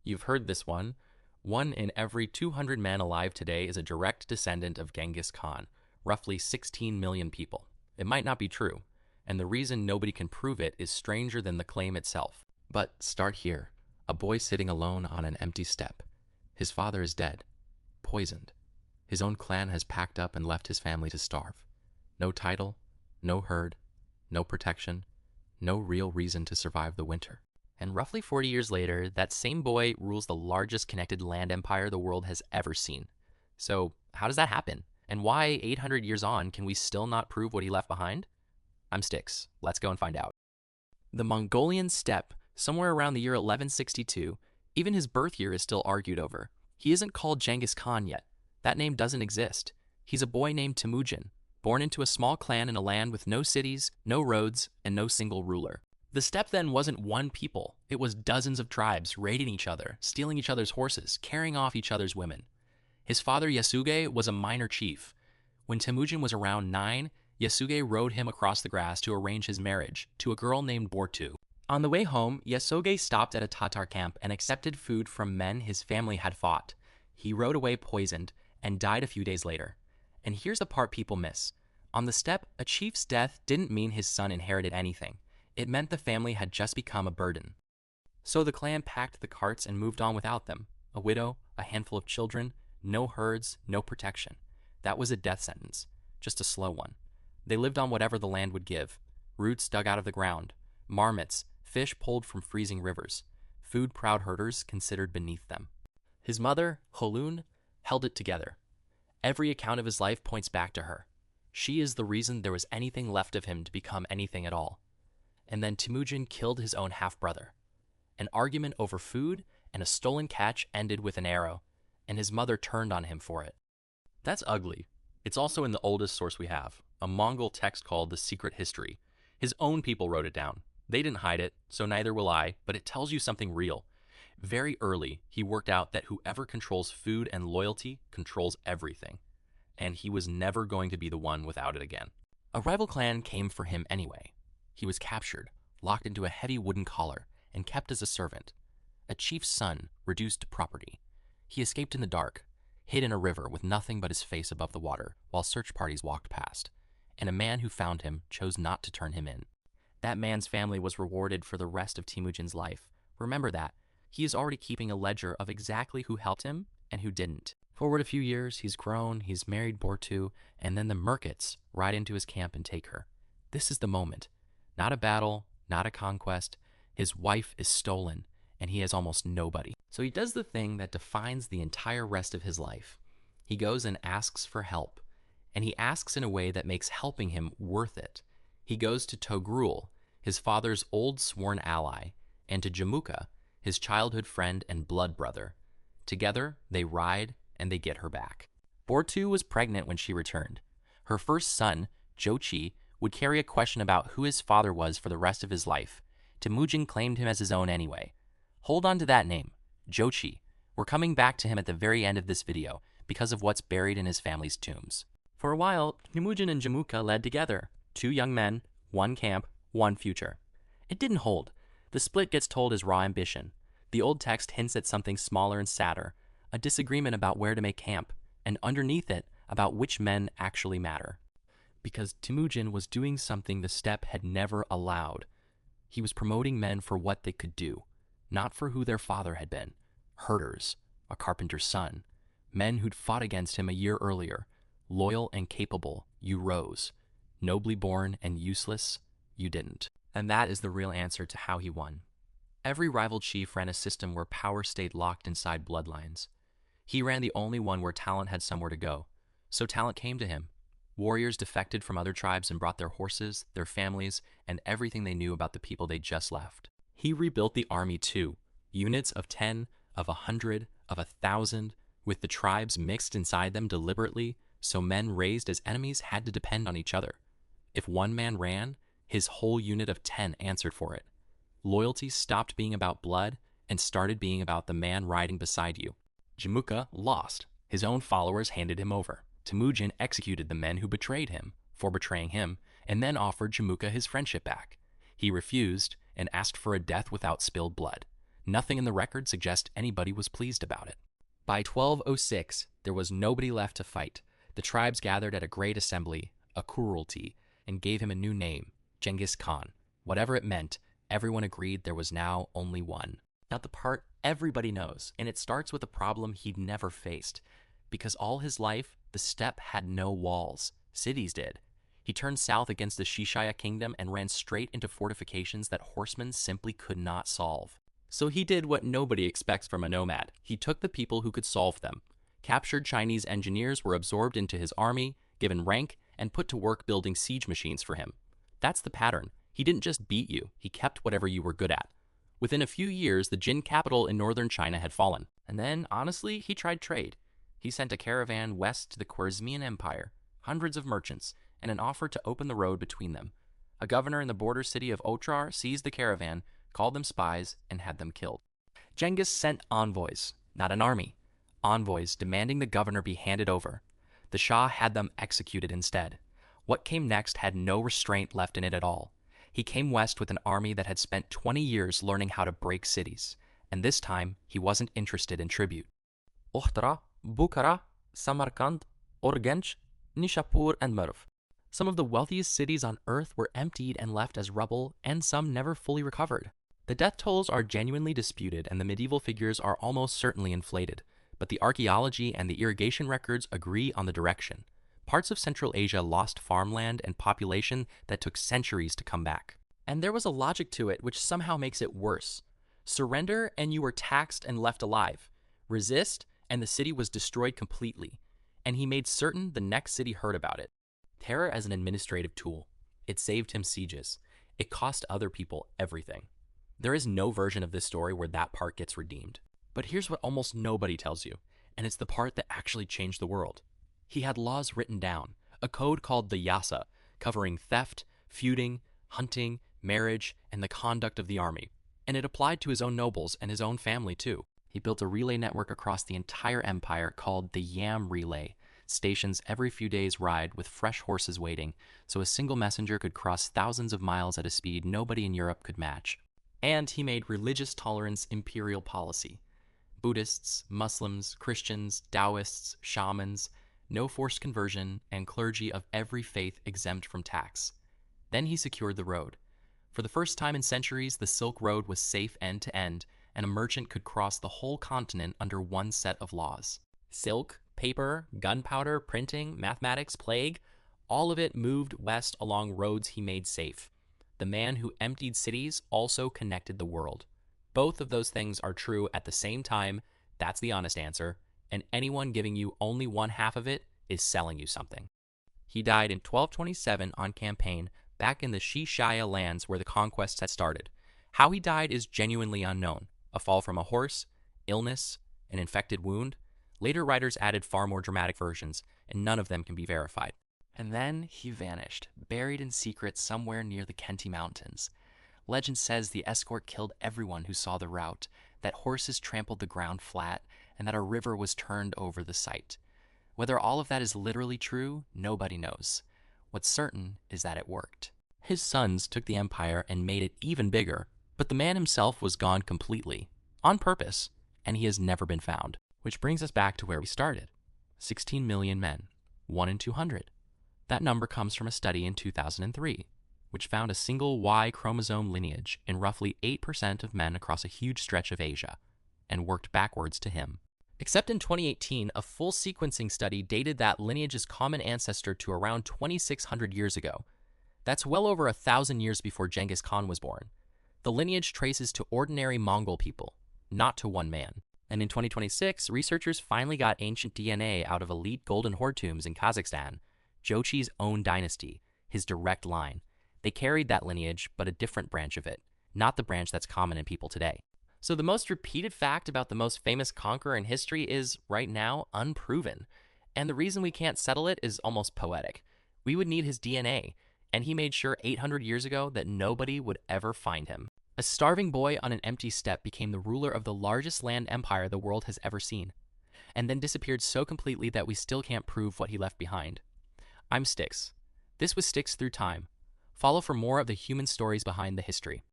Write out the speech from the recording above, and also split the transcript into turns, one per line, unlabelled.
You've heard this one. One in every 200 men alive today is a direct descendant of Genghis Khan, roughly 16 million people. It might not be true, and the reason nobody can prove it is stranger than the claim itself. But start here. A boy sitting alone on an empty steppe. His father is dead, poisoned. His own clan has packed up and left his family to starve. No title, no herd, no protection, no real reason to survive the winter. And roughly 40 years later, that same boy rules the largest connected land empire the world has ever seen. So how does that happen? And why 800 years on can we still not prove what he left behind? I'm Stix. Let's go and find out. The Mongolian steppe, somewhere around the year 1162, even his birth year is still argued over. He isn't called Genghis Khan yet. That name doesn't exist. He's a boy named Temujin, born into a small clan in a land with no cities, no roads, and no single ruler. The steppe then wasn't one people. It was dozens of tribes raiding each other, stealing each other's horses, carrying off each other's women. His father Yasuge was a minor chief. When Temujin was around 9, Yasuge rode him across the grass to arrange his marriage to a girl named Bortu. On the way home, Yasuge stopped at a Tatar camp and accepted food from men his family had fought. He rode away poisoned and died a few days later. And here's the part people miss. On the steppe, a chief's death didn't mean his son inherited anything. It meant the family had just become a burden. So the clan packed the carts and moved on without them. A widow, a handful of children, no herds, no protection. That was a death sentence, just a slow one. They lived on whatever the land would give. Roots dug out of the ground, marmots, fish pulled from freezing rivers, food-proud herders considered beneath them. His mother, Holun, held it together. Every account of his life points back to her. She is the reason there was anything left of him to become anything at all. And then Temujin killed his own half-brother. An argument over food and a stolen catch ended with an arrow, and his mother turned on him for it. That's ugly. It's also in the oldest source we have, a Mongol text called The Secret History. His own people wrote it down. They didn't hide it, so neither will I, but it tells you something real. Very early, he worked out that whoever controls food and loyalty controls everything, and he was never going to be the one without it again. A rival clan came for him anyway. He was captured, locked into a heavy wooden collar, and kept as a servant. A chief's son, reduced to property. He escaped in the dark, hid in a river with nothing but his face above the water while search parties walked past, and a man who found him chose not to turn him in. That man's family was rewarded for the rest of Temujin's life. Remember that. He is already keeping a ledger of exactly who helped him and who didn't. Forward a few years, he's grown, he's married Bortu, and then the MRCAs ride into his camp and take her. This is the moment. Not a battle, not a conquest. His wife is stolen, and he has almost nobody. So he does the thing that defines the entire rest of his life. He goes and asks for help, and he asks in a way that makes helping him worth it. He goes to Togrul, his father's old sworn ally, and to Jamuka, his childhood friend and blood brother. Together, they ride and they get her back. Bortu was pregnant when she returned. Her first son, Jochi, would carry a question about who his father was for the rest of his life. Temujin claimed him as his own anyway. Hold on to that name, Jochi. We're coming back to him at the very end of this video because of what's buried in his family's tombs. For a while, Temujin and Jamuka led together. 2 young men, 1 camp, 1 future. It didn't hold. The split gets told as raw ambition. The old text hints at something smaller and sadder, a disagreement about where to make camp, and underneath it, about which men actually matter. Because Temujin was doing something the steppe had never allowed. He was promoting men for what they could do, not for who their father had been. Herders, a carpenter's son, men who'd fought against him a year earlier. Loyal and capable, you rose. Nobly born and useless, you didn't. And that is the real answer to how he won. Every rival chief ran a system where power stayed locked inside bloodlines. He ran the only one where talent had somewhere to go. So talent came to him. Warriors defected from other tribes and brought their horses, their families, and everything they knew about the people they'd just left. He rebuilt the army too. Units of 10, of 100, of 1,000, with the tribes mixed inside them deliberately, so men raised as enemies had to depend on each other. If one man ran, his whole unit of 10 answered for it. Loyalty stopped being about blood and started being about the man riding beside you. Jamuka lost. His own followers handed him over. Temujin executed the men who betrayed him for betraying him, and then offered Jamuka his friendship back. He refused and asked for a death without spilled blood. Nothing in the record suggests anybody was pleased about it. By 1206, there was nobody left to fight. The tribes gathered at a great assembly, a Kurulti, and gave him a new name, Genghis Khan. Whatever it meant, everyone agreed there was now only one. Now the part everybody knows, and it starts with a problem he'd never faced. Because all his life, the steppe had no walls. Cities did. He turned south against the Shishaya kingdom and ran straight into fortifications that horsemen simply could not solve. So he did what nobody expects from a nomad. He took the people who could solve them. Captured Chinese engineers were absorbed into his army, given rank, and put to work building siege machines for him. That's the pattern. He didn't just beat you, he kept whatever you were good at. Within a few years, the Jin capital in northern China had fallen. And then, honestly, he tried trade. He sent a caravan west to the Khwarezmian Empire, hundreds of merchants, and an offer to open the road between them. A governor in the border city of Otrar seized the caravan, called them spies, and had them killed. Genghis sent envoys, not an army. Envoys demanding the governor be handed over. The Shah had them executed instead. What came next had no restraint left in it at all. He came west with an army that had spent 20 years learning how to break cities, and this time he wasn't interested in tribute. Ohtra, Bukhara, Samarkand, Urgench, Nishapur, and Merv. Some of the wealthiest cities on earth were emptied and left as rubble, and some never fully recovered. The death tolls are genuinely disputed, and the medieval figures are almost certainly inflated, but the archaeology and the irrigation records agree on the direction. Parts of Central Asia lost farmland and population that took centuries to come back. And there was a logic to it which somehow makes it worse. Surrender and you were taxed and left alive. Resist and the city was destroyed completely. And he made certain the next city heard about it. Terror as an administrative tool. It saved him sieges. It cost other people everything. There is no version of this story where that part gets redeemed. But here's what almost nobody tells you, and it's the part that actually changed the world. He had laws written down, a code called the Yasa, covering theft, feuding, hunting, marriage, and the conduct of the army. And it applied to his own nobles and his own family too. He built a relay network across the entire empire called the Yam Relay, stations every few days' ride with fresh horses waiting, so a single messenger could cross thousands of miles at a speed nobody in Europe could match. And he made religious tolerance imperial policy. Buddhists, Muslims, Christians, Taoists, shamans, no forced conversion, and clergy of every faith exempt from tax. Then he secured the road. For the first time in centuries, the Silk Road was safe end to end, and a merchant could cross the whole continent under one set of laws. Silk, paper, gunpowder, printing, mathematics, plague, all of it moved west along roads he made safe. The man who emptied cities also connected the world. Both of those things are true at the same time. That's the honest answer. And anyone giving you only one half of it is selling you something. He died in 1227 on campaign, back in the Shishaya lands where the conquests had started. How he died is genuinely unknown. A fall from a horse, illness, an infected wound. Later writers added far more dramatic versions, and none of them can be verified. And then he vanished, buried in secret somewhere near the Khenti Mountains. Legend says the escort killed everyone who saw the route, that horses trampled the ground flat, and that a river was turned over the site. Whether all of that is literally true, nobody knows. What's certain is that it worked. His sons took the empire and made it even bigger, but the man himself was gone completely, on purpose, and he has never been found. Which brings us back to where we started. 16 million men, 1 in 200. That number comes from a study in 2003, which found a single Y chromosome lineage in roughly 8% of men across a huge stretch of Asia, and worked backwards to him. Except in 2018, a full sequencing study dated that lineage's common ancestor to around 2,600 years ago. That's well over 1,000 years before Genghis Khan was born. The lineage traces to ordinary Mongol people, not to one man. And in 2026, researchers finally got ancient DNA out of elite golden horde tombs in Kazakhstan, Jochi's own dynasty, his direct line. They carried that lineage, but a different branch of it, not the branch that's common in people today. So the most repeated fact about the most famous conqueror in history is, right now, unproven. And the reason we can't settle it is almost poetic. We would need his DNA, and he made sure 800 years ago that nobody would ever find him. A starving boy on an empty steppe became the ruler of the largest land empire the world has ever seen, and then disappeared so completely that we still can't prove what he left behind. I'm Stix. This was Stix Through Time. Follow for more of the human stories behind the history.